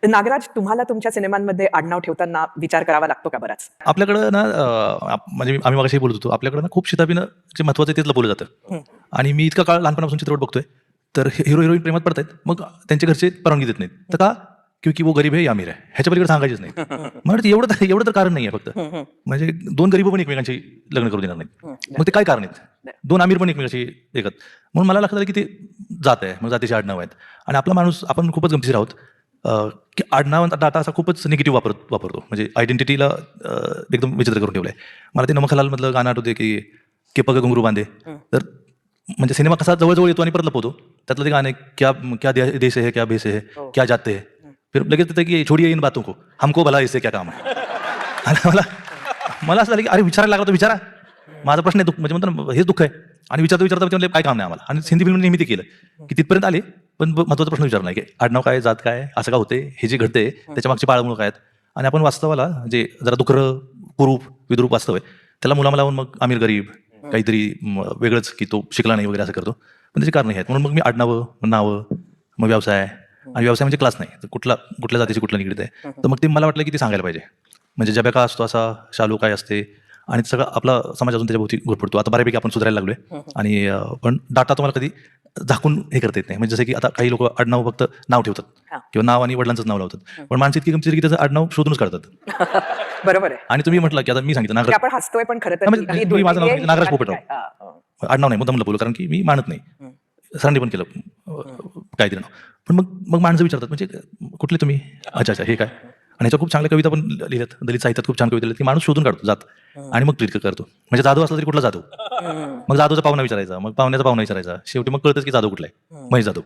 नागराज, तुम्हाला तुमच्या सिनेमांमध्ये आडनाव ठेवताना विचार करावा लागतो का बराच? आपल्याकडं ना म्हणजे आम्ही मगाशी बोलत होतो, आपल्याकडं ना खूप शिताफीनं जे महत्त्वाचं आहे तेच लपवलं जातं. आणि मी इतका काळ लहानपणापासून चित्रपट बघतोय, तर हिरो हिरोईन प्रेमात पडतायत, मग त्यांचे घरचे परवानगी देत नाहीत. तर का? क्योंकि वो गरीब है या अमीर है, ह्याच्या पलीकडे सांगायचीच नाही. म्हणजे एवढं तर कारण नाही आहे फक्त. म्हणजे दोन गरीब पण एकमेकांशी लग्न करू देणार नाहीत. मग ते काय कारण आहेत? दोन अमीर पण एकमेकांशी एकत. म्हणून मला लक्षात आलं की ते जात आहे, मग जातीचे आडनाव आहेत. आणि आपला माणूस आपण खूपच गमतीशीर आहोत. की आडनावांचा डाटा असा खूपच निगेटिव्ह वापरतो. म्हणजे आयडेंटिटीला एकदम विचित्र करून ठेवलं आहे. मला ते नमक हलालमधलं गाणं आठवते की पग घुंगरू बांधे. तर म्हणजे सिनेमा कसा जवळ येतो आणि परत लपवतो. त्यातलं ते गाणं क्या क्या देश है, क्या भेस है, क्या जाते है. फिर लगेच तिथे की छोडिये इन बातों को, हमको भला इससे क्या काम है. आणि मला असं झालं की अरे विचारायला लागला तर विचारा. माझा प्रश्न आहे म्हणजे म्हणतो ना हेच दुःख आहे. आणि विचारता म्हणजे काय काम नाही आम्हाला. आणि हिंदी फिल्म नेहमी ते केलं की तिथपर्यंत आले, पण महत्त्वाचा प्रश्न विचारला नाही की आडनाव काय, जात काय, असं का होते, हे जे घडते त्याच्या मागची पाळमुळं काय आहेत. आणि आपण वास्तवाला जे जरा दुखरं कुरूप विद्रूप वास्तव आहे त्याला मुलामा लावून मग आमिर गरीब काहीतरी वेगळंच की तो शिकला नाही वगैरे असं करतो. पण त्याची कारणं आहेत. म्हणून मग मी आडनावं, नावं, मग व्यवसाय, आणि व्यवसाय म्हणजे क्लास नाही, तर कुठल्या जातीची कुठला निगडीत आहे. तर मग ते मला वाटलं की ते सांगायला पाहिजे. म्हणजे जब्या का असतो असा, शालू काय असते, आणि सगळं आपला समाज अजून त्याच्याभोवती घुरपडतो. आता बऱ्यापैकी आपण सुधारायला लागलोय. आणि पण डाटा तुम्हाला कधी झाकून हे करता येत नाही. म्हणजे जसं की आता काही लोक आडनाव फक्त नाव ठेवतात किंवा नाव आणि वडिलांचंच नाव लावतात. पण माणसं इतकी गमतीशीर की त्याचं आडनाव शोधूनच काढतात. बरोबर आहे. आणि तुम्ही म्हटलं की आता मी सांगितलं की नागराज, आपण हसतोय पण खरं तर म्हणजे मी माझं नाव सांगितलं नागराज पोपटराव. आडनाव नाही, मुद्दाम लपवलं कारण की मी मानत नाही. सरांनी पण केलं काहीतरी नाव. पण मग माणसं विचारतात म्हणजे कुठले तुम्ही, अच्छा हे काय. आणि ह्याच्या खूप चांगल्या कविता पण लिहिल्यात, दलित साहित्यात खूप छान कविता लिहिल्यात की माणूस शोधून काढतो जात आणि मग ट्रीट करतो. म्हणजे जाधव असला तरी कुठला जाधव, मग जाधवचा पाहुणा विचारायचा, मग पाहुण्याचा पाहुणा विचारायचा, शेवटी मग कळतच की जाधव कुठला आहे, महेश जाधव.